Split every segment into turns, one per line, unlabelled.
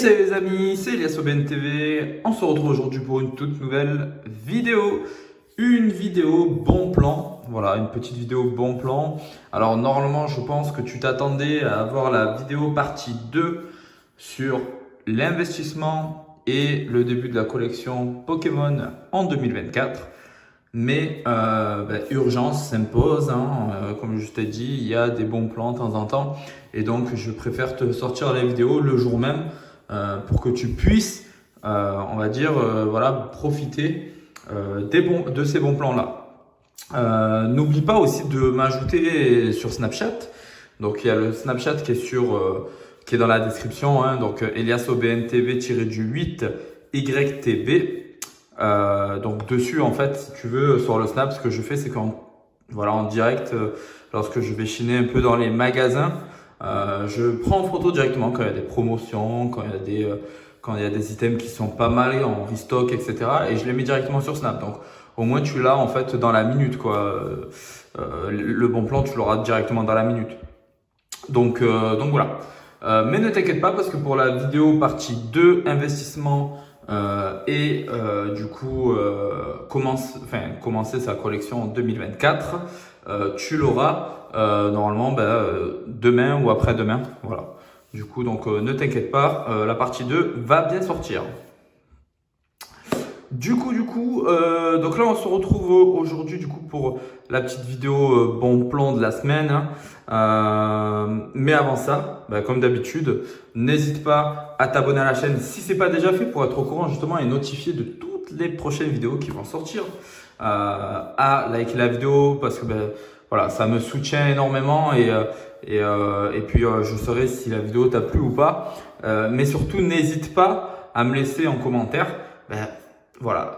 Salut les amis, c'est Elias OBN TV. On se retrouve aujourd'hui pour une toute nouvelle vidéo. Une vidéo bon plan. Voilà, une petite vidéo bon plan. Alors normalement, je pense que tu t'attendais à avoir la vidéo partie 2 sur l'investissement et le début de la collection Pokémon en 2024. Mais urgence s'impose, comme je t'ai dit, il y a des bons plans de temps en temps. Et donc, je préfère te sortir la vidéo le jour même pour que tu puisses, on va dire, profiter de ces bons plans-là. N'oublie pas aussi de m'ajouter sur Snapchat. Donc, il y a le Snapchat qui est dans la description. Donc, Elias OBN TV-8 YTB. Donc dessus en fait, si tu veux, sur le Snap, ce que je fais, c'est en direct, lorsque je vais chiner un peu dans les magasins, je prends en photo directement quand il y a des promotions, quand il y a des items qui sont pas mal en restock, etc. Et je les mets directement sur Snap. Donc au moins tu l'as en fait dans la minute, quoi. Le bon plan, tu l'auras directement dans la minute. Donc voilà. Mais ne t'inquiète pas, parce que pour la vidéo partie 2, investissement commencer sa collection en 2024, tu l'auras normalement demain ou après-demain. Voilà. Du coup, donc ne t'inquiète pas, la partie 2 va bien sortir. Donc là on se retrouve aujourd'hui pour la petite vidéo bon plan de la semaine. Mais avant ça, comme d'habitude, n'hésite pas à t'abonner à la chaîne si c'est pas déjà fait pour être au courant justement et notifié de toutes les prochaines vidéos qui vont sortir. À liker la vidéo parce que ça me soutient énormément et puis je saurai si la vidéo t'a plu ou pas. Mais surtout n'hésite pas à me laisser en commentaire.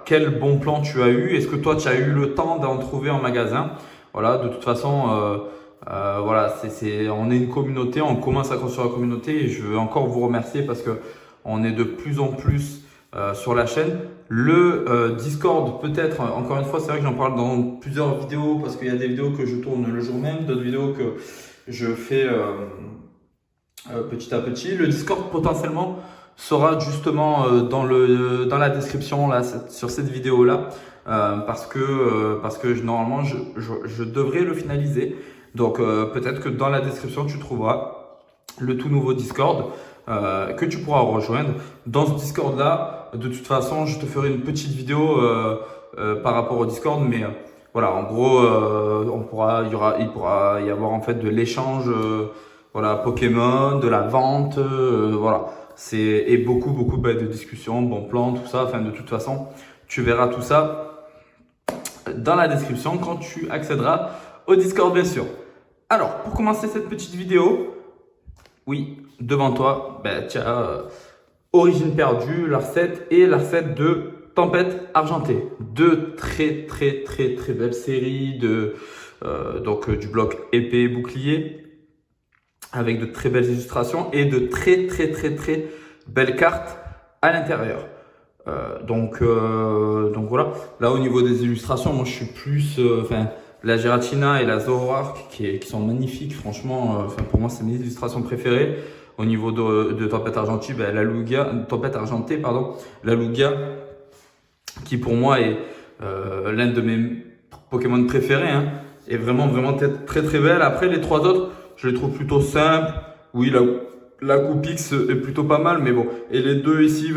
Quel bon plan tu as eu? Est-ce que toi tu as eu le temps d'en trouver en magasin? Voilà, de toute façon, on est une communauté, on commence à construire la communauté et je veux encore vous remercier parce que on est de plus en plus sur la chaîne. Le Discord, peut-être, encore une fois, c'est vrai que j'en parle dans plusieurs vidéos parce qu'il y a des vidéos que je tourne le jour même, d'autres vidéos que je fais petit à petit. Le Discord potentiellement sera justement dans la description là sur cette vidéo là parce que normalement je devrais le finaliser. Donc peut-être que dans la description tu trouveras le tout nouveau Discord que tu pourras rejoindre. Dans ce Discord là, de toute façon, je te ferai une petite vidéo par rapport au Discord, mais en gros, il pourra y avoir en fait de l'échange, Pokémon, de la vente, et beaucoup de discussions, bon plan, tout ça. Enfin, de toute façon, tu verras tout ça dans la description quand tu accéderas au Discord, bien sûr. Alors, pour commencer cette petite vidéo, oui, devant toi, tu as Origine perdue, la recette et la recette de Tempête argentée. Deux très belles séries du bloc épée bouclier avec de très belles illustrations et de très belles cartes à l'intérieur. Donc voilà. Là au niveau des illustrations, moi je suis plus la Giratina et la Zoroark qui sont magnifiques, franchement. Pour moi c'est mes illustrations préférées. Au niveau de Tempête argentée, Tempête argentée, la Lugia, qui pour moi est l'un de mes Pokémon préférés, est vraiment très belle. Après les trois autres, je les trouve plutôt simples. Oui, la Coupix est plutôt pas mal, mais bon. Et les deux ici,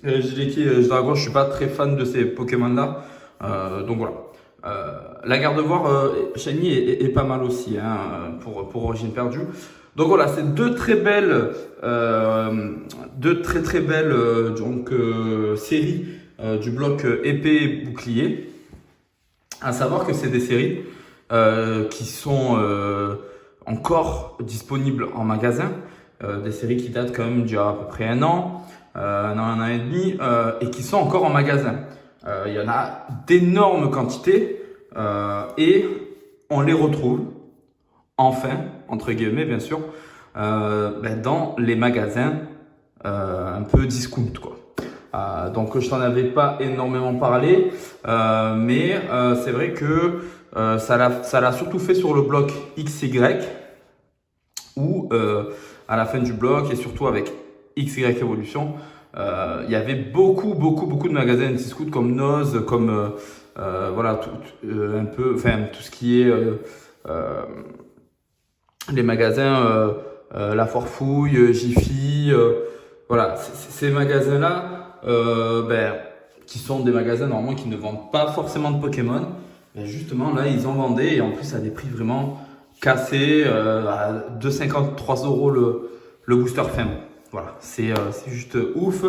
Gileki et Dragon, je suis pas très fan de ces Pokémon-là. Donc voilà. La Gardevoir Shiny est pas mal aussi pour Origine perdue. Donc voilà, c'est deux très belles séries du bloc épée et bouclier. À savoir que c'est des séries qui sont encore disponibles en magasin, des séries qui datent quand même d'il y a à peu près un an et demi, et qui sont encore en magasin. Il y en a d'énormes quantités et on les retrouve enfin, entre guillemets bien sûr, dans les magasins un peu discount, quoi. Donc je t'en avais pas énormément parlé, mais c'est vrai que ça l'a surtout fait sur le bloc XY où à la fin du bloc et surtout avec XY Evolution, il y avait beaucoup de magasins anti-scoot comme Noz, comme voilà, un peu, enfin tout ce qui est les magasins La Forfouille, Jiffy, voilà, ces magasins-là, qui sont des magasins normalement qui ne vendent pas forcément de Pokémon, ben justement là ils en vendaient et en plus à des prix vraiment cassés, à 2,50, 3 euros le booster fin. Voilà, c'est juste ouf.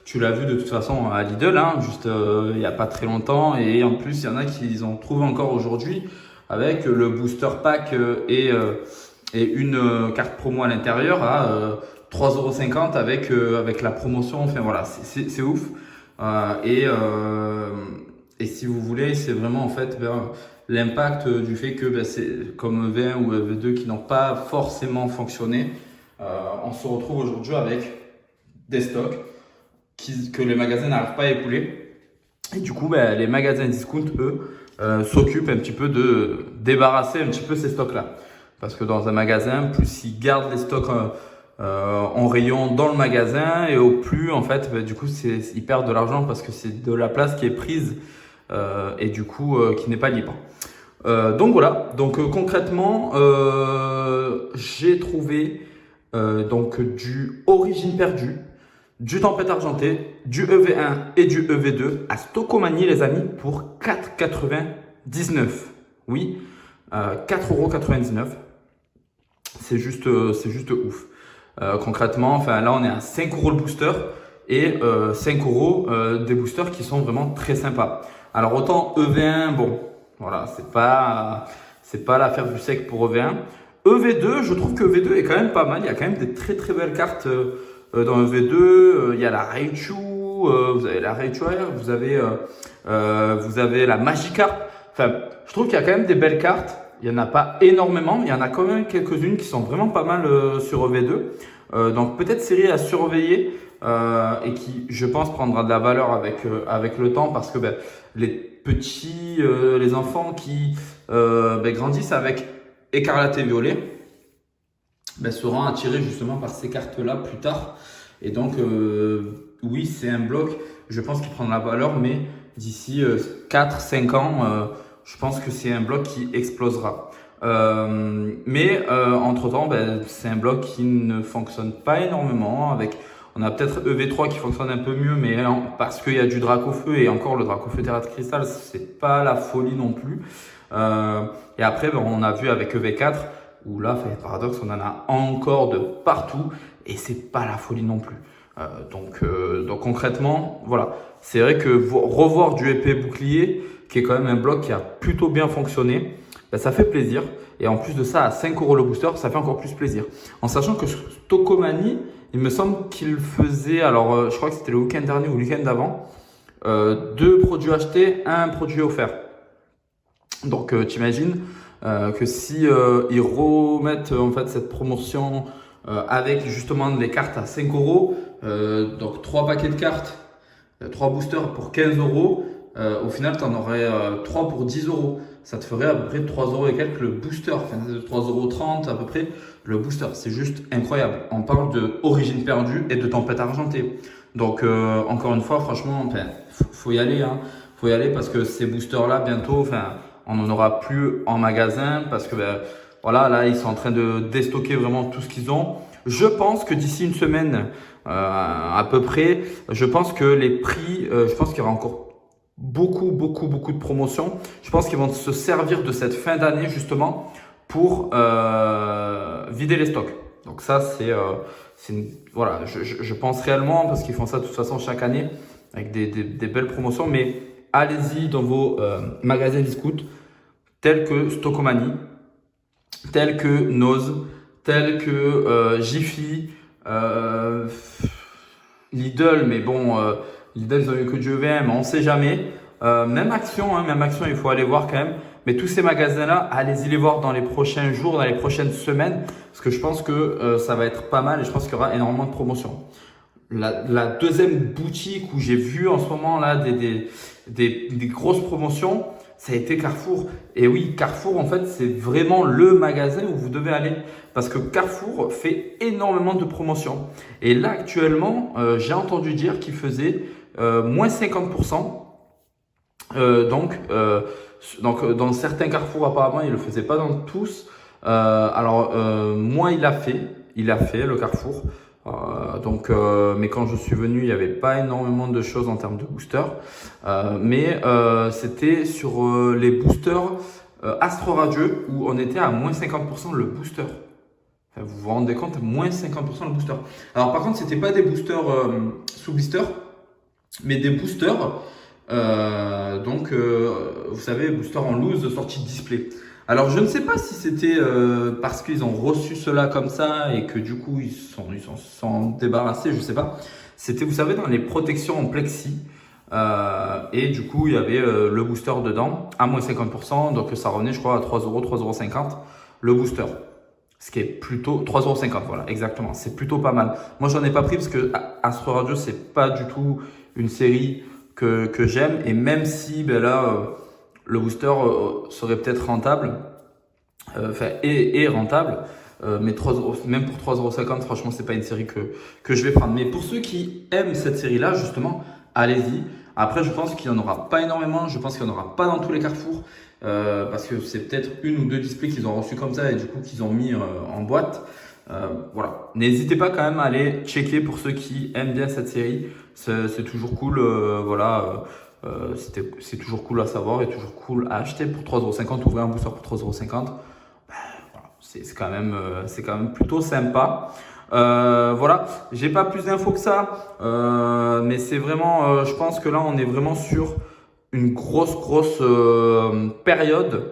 Tu l'as vu de toute façon à Lidl, hein, juste il n'y a pas très longtemps, et en plus il y en a qui en trouvent encore aujourd'hui avec le booster pack et une carte promo à l'intérieur à 3,50 € avec la promotion. Enfin voilà, c'est ouf. Et si vous voulez, c'est vraiment en fait l'impact du fait que c'est comme EV1 ou EV2 qui n'ont pas forcément fonctionné. On se retrouve aujourd'hui avec des stocks que les magasins n'arrivent pas à écouler. Et du coup, les magasins discount, eux, s'occupent un petit peu de débarrasser un petit peu ces stocks-là. Parce que dans un magasin, plus ils gardent les stocks en rayon dans le magasin, et au plus, en fait, du coup, ils perdent de l'argent parce que c'est de la place qui est prise et du coup, qui n'est pas libre. Donc voilà, donc concrètement, j'ai trouvé donc du Origine Perdue, du Tempête Argentée, du EV1 et du EV2 à Stockomanie, les amis, pour 4,99 €. Oui, 4,99 €. C'est juste ouf. Concrètement, enfin là, on est à 5 € le booster et 5 € des boosters qui sont vraiment très sympas. Alors autant EV1, bon, voilà, c'est pas l'affaire du siècle pour EV1. EV2, je trouve que EV2 est quand même pas mal. Il y a quand même des très belles cartes dans EV2. Il y a la Raichu, vous avez la Raichu, vous avez la Magikarp. Enfin, je trouve qu'il y a quand même des belles cartes. Il n'y en a pas énormément, mais il y en a quand même quelques-unes qui sont vraiment pas mal sur EV2. Donc peut-être série à surveiller et qui, je pense, prendra de la valeur avec le temps, parce que les petits, les enfants qui grandissent avec Écarlate et Violet seront attirés justement par ces cartes-là plus tard. Et donc, oui, c'est un bloc, je pense qu'il prendra de la valeur, mais d'ici 4-5 ans, je pense que c'est un bloc qui explosera. Mais entre-temps, c'est un bloc qui ne fonctionne pas énormément. On a peut-être EV3 qui fonctionne un peu mieux, mais parce qu'il y a du Dracofeu, et encore le Dracofeu Terra Cristal, c'est pas la folie non plus. Et après, on a vu avec EV4, où là, paradoxe, on en a encore de partout, et c'est pas la folie non plus. Donc concrètement, voilà, c'est vrai que revoir du épée bouclier, qui est quand même un bloc qui a plutôt bien fonctionné, ça fait plaisir. Et en plus de ça, à 5 € le booster, ça fait encore plus plaisir. En sachant que Stockomanie, il me semble qu'il faisait, alors je crois que c'était le week-end dernier ou le week-end d'avant, 2 produits achetés, 1 produit offert. Donc t'imagines que si ils remettent en fait cette promotion avec justement les cartes à 5 €, donc 3 paquets de cartes, 3 boosters pour 15 €, au final tu en aurais 3 pour 10 €. Ça te ferait à peu près 3 € et quelques le booster, enfin 3,30 € à peu près le booster. C'est juste incroyable. On parle de Origine Perdue et de Tempête Argentée. Donc encore une fois, franchement, faut y aller, hein. Faut y aller parce que ces boosters-là, bientôt, on n'en aura plus en magasin, parce que voilà, là ils sont en train de déstocker vraiment tout ce qu'ils ont. Je pense que d'ici une semaine à peu près, je pense que les prix, je pense qu'il y aura encore beaucoup de promotions. Je pense qu'ils vont se servir de cette fin d'année justement pour vider les stocks. Donc ça, voilà, je pense réellement, parce qu'ils font ça de toute façon chaque année avec des belles promotions. Mais allez-y dans vos magasins discount tels que Stockomanie, tels que Noz, tels que Jiffy, Lidl, mais bon, Lidl, ils ont eu que du EVM, mais on ne sait jamais. Même Action, il faut aller voir quand même. Mais tous ces magasins-là, allez-y les voir dans les prochains jours, dans les prochaines semaines, parce que je pense que ça va être pas mal, et je pense qu'il y aura énormément de promotions. La deuxième boutique où j'ai vu en ce moment là des grosses promotions, ça a été Carrefour. Et oui, Carrefour, en fait, c'est vraiment le magasin où vous devez aller. Parce que Carrefour fait énormément de promotions. Et là, actuellement, j'ai entendu dire qu'il faisait moins 50%. Donc, dans certains Carrefour, apparemment, il ne le faisait pas dans tous. Moi, il a fait le Carrefour. Mais quand je suis venu, il n'y avait pas énormément de choses en termes de boosters. C'était sur les boosters Astro Radieux où on était à moins 50% le booster. Enfin, vous vous rendez compte, moins 50% le booster. Alors par contre, c'était pas des boosters sous blister, mais des boosters, vous savez, booster en loose de sortie de display. Alors je ne sais pas si c'était parce qu'ils ont reçu cela comme ça et que du coup ils sont débarrassés, je sais pas. C'était, vous savez, dans les protections en plexi. Et du coup, il y avait le booster dedans à moins 50%. Donc ça revenait, je crois, à 3 euros, 3,50 € le booster. Ce qui est plutôt 3,50 €, voilà, exactement. C'est plutôt pas mal. Moi, j'en ai pas pris parce que Astro Radio, c'est pas du tout une série que j'aime. Et même si le booster serait peut-être rentable, est rentable, mais 3 €, même pour 3,50 €, franchement, c'est pas une série que je vais prendre. Mais pour ceux qui aiment cette série-là, justement, allez-y. Après, je pense qu'il n'y en aura pas énormément. Je pense qu'il n'y en aura pas dans tous les Carrefour. Parce que c'est peut-être une ou deux displays qu'ils ont reçus comme ça et du coup qu'ils ont mis en boîte. Voilà. N'hésitez pas quand même à aller checker pour ceux qui aiment bien cette série. C'est toujours cool. C'est toujours cool à savoir et toujours cool à acheter pour 3,50 €. Ouvrir un booster pour 3,50 €. Voilà. C'est quand même plutôt sympa. Voilà, j'ai pas plus d'infos que ça, mais c'est vraiment, je pense que là on est vraiment sur une grosse période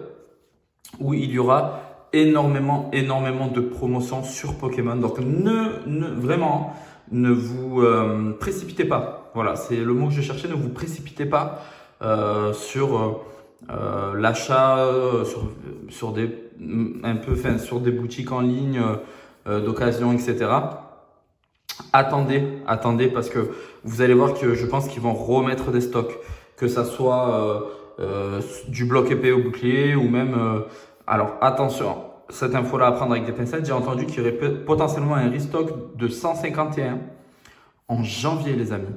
où il y aura énormément de promotions sur Pokémon. Donc vraiment ne vous précipitez pas. Voilà, c'est le mot que je cherchais. Ne vous précipitez pas sur l'achat sur des boutiques en ligne d'occasion, etc. Attendez parce que vous allez voir que je pense qu'ils vont remettre des stocks, que ça soit du bloc épée au bouclier ou même alors attention, cette info là à prendre avec des pincettes. J'ai entendu qu'il y aurait potentiellement un restock de 151 en janvier, les amis.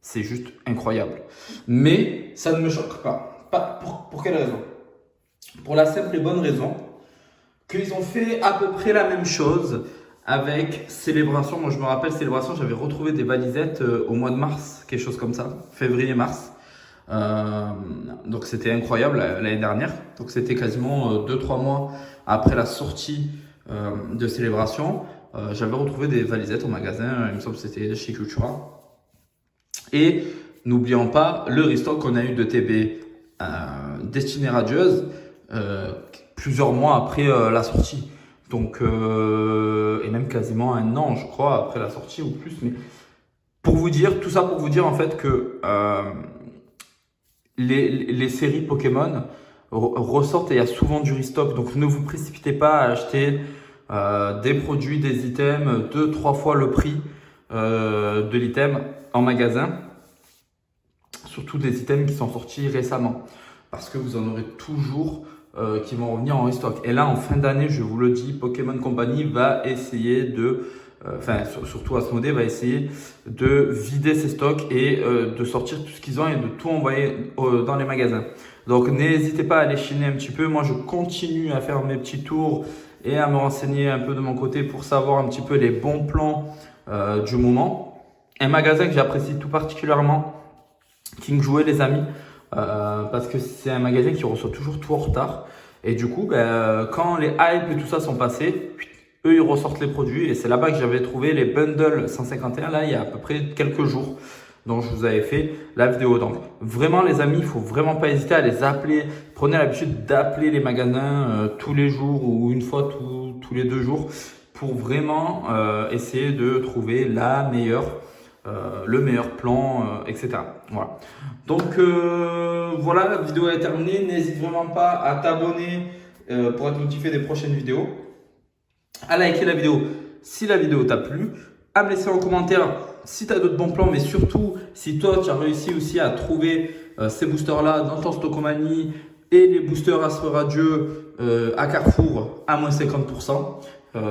C'est juste incroyable, mais ça ne me choque pas. Pour quelle raison? Pour la simple et bonne raison qu'ils ont fait à peu près la même chose avec Célébration. Moi, je me rappelle, Célébration, j'avais retrouvé des valisettes au mois de mars, quelque chose comme ça, février-mars. Donc, c'était incroyable l'année dernière. Donc, c'était quasiment 2-3 mois après la sortie de Célébration. J'avais retrouvé des valisettes au magasin, il me semble que c'était chez Cultura. Et n'oublions pas le restock qu'on a eu de TB Destinée Radieuse plusieurs mois après la sortie. Donc, et même quasiment un an, je crois, après la sortie ou plus. Mais tout ça pour vous dire en fait que les séries Pokémon ressortent et il y a souvent du restock. Donc, ne vous précipitez pas à acheter des produits, des items 2-3 fois le prix de l'item en magasin. Surtout des items qui sont sortis récemment. Parce que vous en aurez toujours qui vont revenir en restock. Et là, en fin d'année, je vous le dis, Pokémon Company va essayer surtout Asmodée va essayer de vider ses stocks et de sortir tout ce qu'ils ont et de tout envoyer dans les magasins. Donc, n'hésitez pas à aller chiner un petit peu. Moi, je continue à faire mes petits tours et à me renseigner un peu de mon côté pour savoir un petit peu les bons plans du moment. Un magasin que j'apprécie tout particulièrement, King Jouet, les amis. Parce que c'est un magasin qui reçoit toujours tout en retard et du coup quand les hypes et tout ça sont passés, eux ils ressortent les produits et c'est là-bas que j'avais trouvé les bundles 151 là il y a à peu près quelques jours dont je vous avais fait la vidéo. Donc vraiment les amis, il faut vraiment pas hésiter à les appeler. Prenez l'habitude d'appeler les magasins tous les jours ou une fois tous les 2 jours pour vraiment essayer de trouver le meilleur plan, etc. Voilà. Donc voilà, la vidéo est terminée. N'hésite vraiment pas à t'abonner pour être notifié des prochaines vidéos, à liker la vidéo si la vidéo t'a plu, à me laisser en commentaire si tu as d'autres bons plans, mais surtout si toi tu as réussi aussi à trouver ces boosters là dans ton Stockomanie et les boosters Astre Radieux à Carrefour à moins 50%.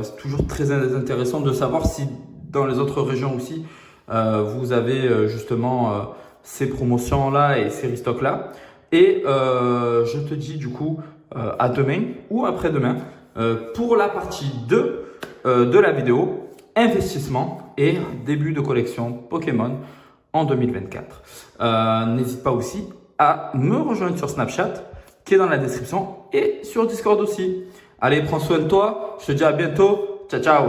C'est toujours très intéressant de savoir si dans les autres régions aussi, vous avez justement ces promotions-là et ces restocks-là. Et je te dis du coup à demain ou après-demain pour la partie 2 de la vidéo investissement et début de collection Pokémon en 2024. N'hésite pas aussi à me rejoindre sur Snapchat qui est dans la description et sur Discord aussi. Allez, prends soin de toi. Je te dis à bientôt. Ciao, ciao.